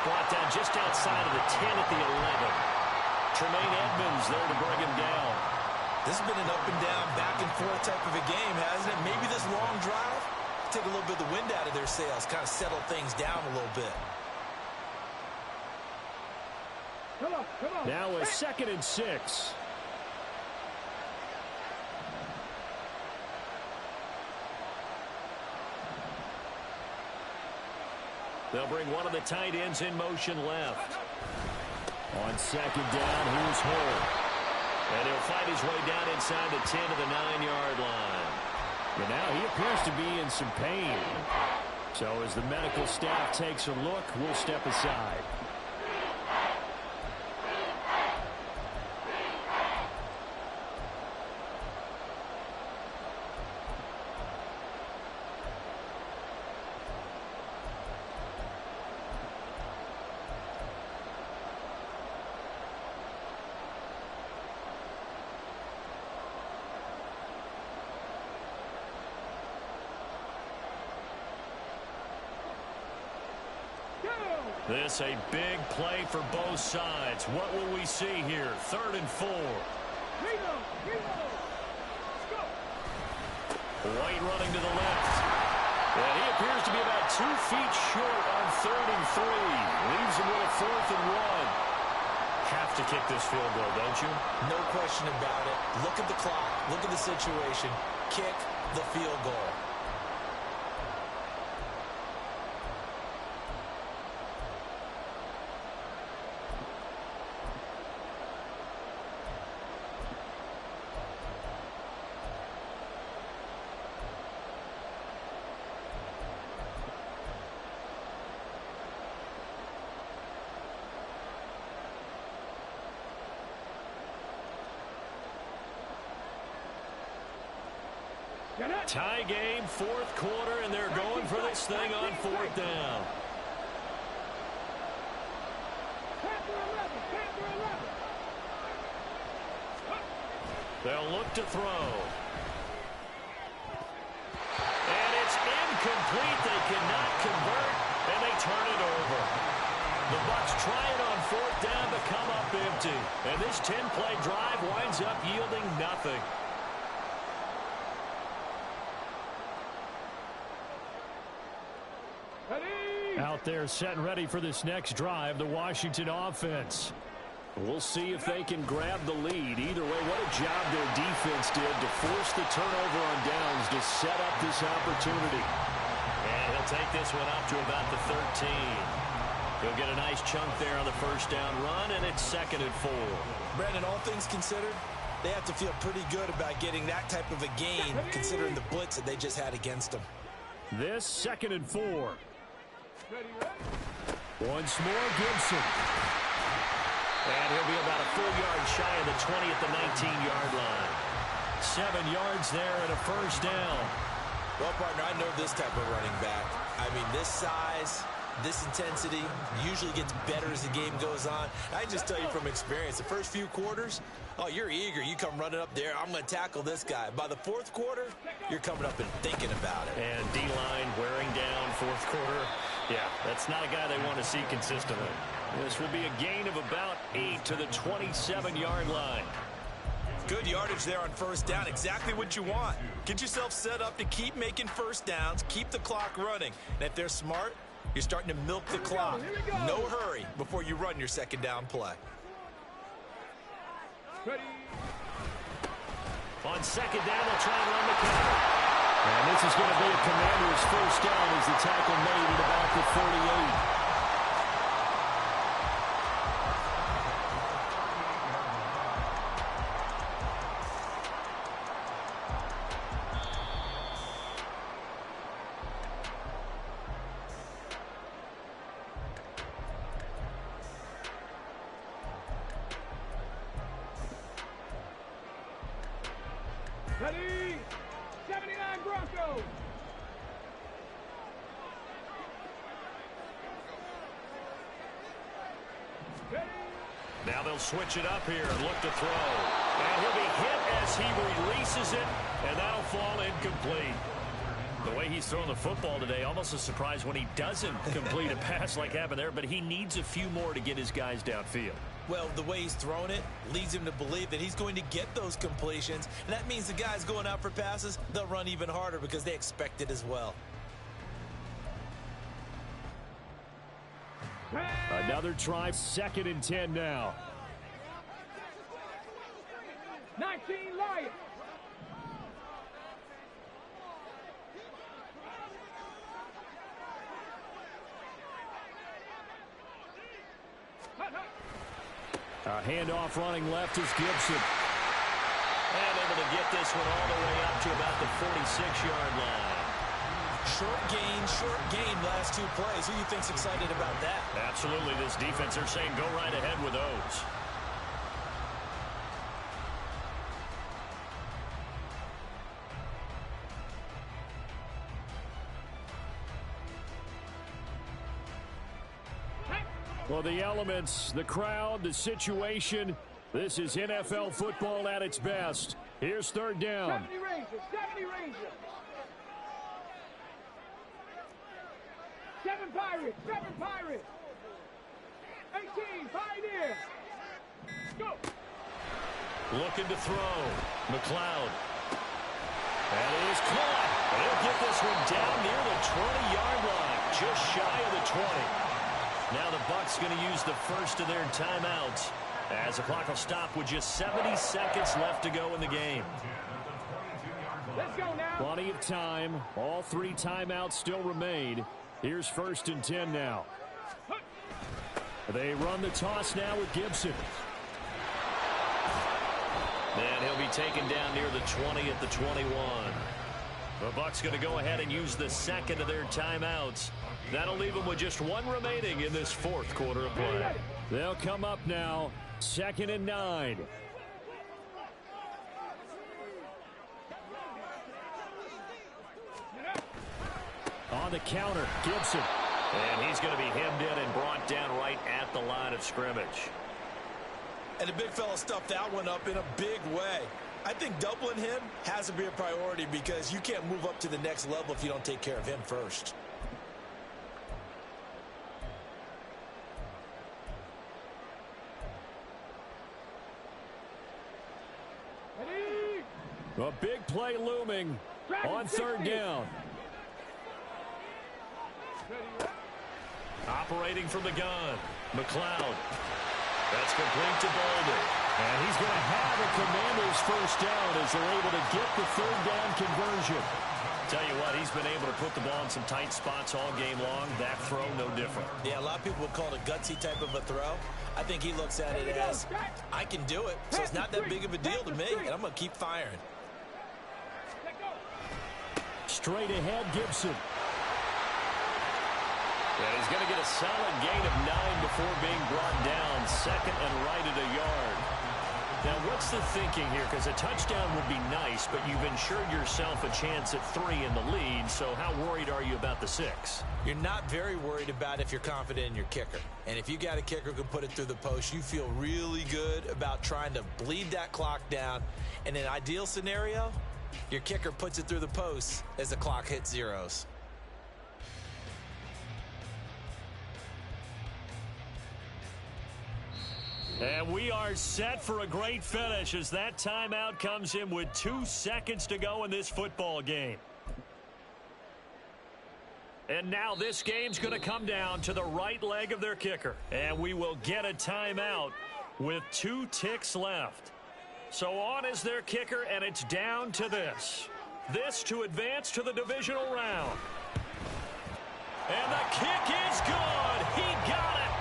Speaker 1: brought down just outside of the 10 at the 11. Tremaine Edmonds there to bring him down.
Speaker 3: This has been an up and down, back and forth type of a game, hasn't it? Maybe this long drive take a little bit of the wind out of their sails, kind of settle things down a little bit.
Speaker 2: Come on, come on.
Speaker 4: Now a 2nd and 6.
Speaker 1: They'll bring one of the tight ends in motion left.
Speaker 4: On 2nd down, here's Hull.
Speaker 1: And he'll fight his way down inside the 10 to the 9-yard line.
Speaker 4: And now he appears to be in some pain. So as the medical staff takes a look, we'll step aside.
Speaker 1: This a big play for both sides. What will we see here? 3rd and 4. White running to the left. And he appears to be about 2 feet short on 3rd and 3. Leaves him with a 4th and 1. Have to kick this field goal, don't you?
Speaker 3: No question about it. Look at the clock. Look at the situation. Kick the field goal.
Speaker 1: Tie game, 4th quarter, and they're going for this thing on 4th down. They'll look to throw. And it's incomplete. They cannot convert, and they turn it over. The Bucs trying on 4th down to come up empty. And this 10-play drive winds up yielding nothing.
Speaker 4: Out there set and ready for this next drive, the Washington offense. We'll see if they can grab the lead. Either way, what a job their defense did to force the turnover on downs to set up this opportunity.
Speaker 1: And he'll take this one up to about the 13. He'll get a nice chunk there on the 1st down run, and it's 2nd and 4.
Speaker 3: Brandon, all things considered, they have to feel pretty good about getting that type of a gain, considering the blitz that they just had against them.
Speaker 4: This 2nd and 4. Once more, Gibson.
Speaker 1: And he'll be about a full yard shy of the 20 at the 19-yard line. 7 yards there and a 1st down.
Speaker 3: Well, partner, I know this type of running back. I mean, this size, this intensity usually gets better as the game goes on. I just tell you from experience, the first few quarters, oh, you're eager. You come running up there. I'm going to tackle this guy. By the 4th quarter, you're coming up and thinking about it.
Speaker 1: And D-line wearing down 4th quarter. Yeah, that's not a guy they want to see consistently. This will be a gain of about 8 to the 27-yard line.
Speaker 3: Good yardage there on 1st down. Exactly what you want. Get yourself set up to keep making 1st downs, keep the clock running. And if they're smart, you're starting to milk the clock. No hurry before you run your 2nd down play.
Speaker 1: On 2nd down, they'll try and run the counter.
Speaker 4: And this is going to be a Commander's 1st down as the tackle made at about the 48.
Speaker 2: Ready? 79 Broncos.
Speaker 1: Now they'll switch it up here and look to throw. And he'll be hit as he releases it, and that'll fall incomplete. The way he's throwing the football today, almost a surprise when he doesn't complete a pass like happened there, but he needs a few more to get his guys downfield.
Speaker 3: Well, the way he's thrown it leads him to believe that he's going to get those completions, and that means the guys going out for passes, they'll run even harder because they expect it as well.
Speaker 4: Another try, 2nd and 10 now.
Speaker 2: 19 Lions.
Speaker 4: A handoff running left is Gibson.
Speaker 1: And able to get this one all the way up to about the 46-yard line.
Speaker 3: Short gain last 2 plays. Who do you think's excited about that?
Speaker 1: Absolutely, this defense, they're saying go right ahead with those.
Speaker 4: Well, the elements, the crowd, the situation, this is NFL football at its best. Here's 3rd down.
Speaker 2: 70 Rangers, 70 Rangers. 7 Pirates, 7 Pirates. 18 Pioneers. Go.
Speaker 1: Looking to throw. McLeod. That is caught. They'll get this one down near the 20-yard line, just shy of the 20. Now the Bucs going to use the first of their timeouts as the clock will stop with just 70 seconds left to go in the game.
Speaker 2: Let's go now.
Speaker 4: Plenty of time. All 3 timeouts still remain. Here's 1st and 10 now. They run the toss now with Gibson.
Speaker 1: And he'll be taken down near the 20 at the 21. The Bucs going to go ahead and use the 2nd of their timeouts. That'll leave them with just 1 remaining in this 4th quarter of play.
Speaker 4: They'll come up now. 2nd and 9. On the counter, Gibson.
Speaker 1: And he's going to be hemmed in and brought down right at the line of scrimmage.
Speaker 3: And the big fella stuffed that one up in a big way. I think doubling him has to be a priority because you can't move up to the next level if you don't take care of him first.
Speaker 4: A big play looming on 3rd down.
Speaker 1: Operating from the gun, McLeod. That's complete to Bolden.
Speaker 4: And he's going to have a Commanders first down as they're able to get the 3rd down conversion.
Speaker 1: Tell you what, he's been able to put the ball in some tight spots all game long. That throw, no different.
Speaker 3: Yeah, a lot of people would call it a gutsy type of a throw. I think he looks at it as, I can do it, so it's not that big of a deal to me, and I'm going to keep firing.
Speaker 4: Straight ahead, Gibson.
Speaker 1: And he's going to get a solid gain of 9 before being brought down. 2nd and right at a yard. Now, what's the thinking here? Because a touchdown would be nice, but you've ensured yourself a chance at 3 in the lead. So how worried are you about the 6?
Speaker 3: You're not very worried about if you're confident in your kicker. And if you got a kicker who can put it through the post, you feel really good about trying to bleed that clock down. In an ideal scenario, your kicker puts it through the post as the clock hits zeros.
Speaker 1: And we are set for a great finish as that timeout comes in with 2 seconds to go in this football game. And now this game's going to come down to the right leg of their kicker. And we will get a timeout with 2 ticks left. So on is their kicker, and it's down to this. This to advance to the divisional round. And the kick is good. He got it.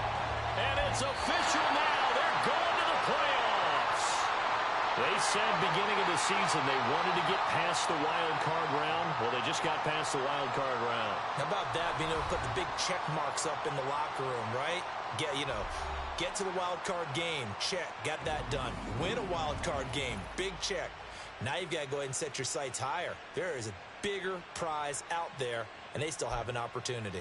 Speaker 1: And it's official now. They're going to the playoffs. They said beginning of the season they wanted to get past the wild card round. Well, they just got past the wild card round.
Speaker 3: How about that, being able to put the big check marks up in the locker room, right? Get to the wild card game. Check. Got that done. Win a wild card game. Big check. Now you've got to go ahead and set your sights higher. There is a bigger prize out there, and they still have an opportunity.